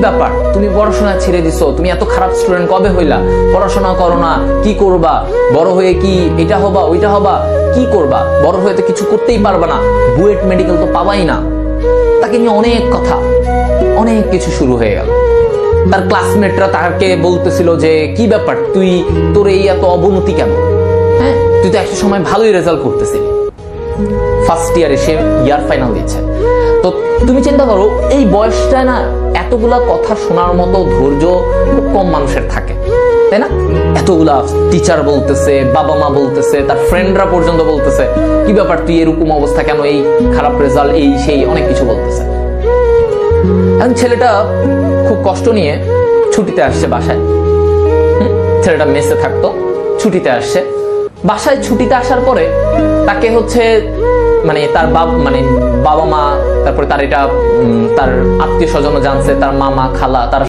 ব্যাপার, তুমি পড়াশোনা ছেড়ে দিছো, তুমি এত খারাপ স্টুডেন্ট কবে হইলা, পড়াশোনা করো না, কি করবা, বড় হয়ে কি এটা হবা ওইটা হবা, কি করবা, বড় হয়ে তো কিছু করতেই পারবা না, বুয়েট মেডিকেল তো পাবাই না। তাকে নিয়ে অনেক কথা, অনেক কিছু শুরু হয়ে গেল। তার ক্লাসমেটরা তাকে বলতেছিল যে কি ব্যাপার, তোর এই এত অবনতি কেন, হ্যাঁ তুই তো একটা সময় ভালোই রেজাল্ট করতেছিলি। ফার্স্ট ইয়ারে সে ইয়ার ফাইনাল দিচ্ছে। তো তুমি চিন্তা করো, এই বয়সটা না এতগুলা কথা শোনার মতো ধৈর্য খুব কম মানুষের থাকে, তাই না? এতগুলা টিচার বলতেছে, বাবা মা বলতেছে, তার ফ্রেন্ডরা পর্যন্ত বলতেছে কি ব্যাপার, তুই এরকম অবস্থা কেন, এই খারাপ রেজাল্ট, এই সেই অনেক কিছু বলতেছে। এখন ছেলেটা খুব কষ্ট নিয়ে ছুটিতে আসছে বাসায়। ছেলেটা মেসে থাকতো, ছুটিতে আসছে বাসায়। ছুটিতে আসার পরে তাকে হচ্ছে তার বাবা মা, তারপরে তার আত্মীয় স্বজন জানছে, তার মামা খালা, তার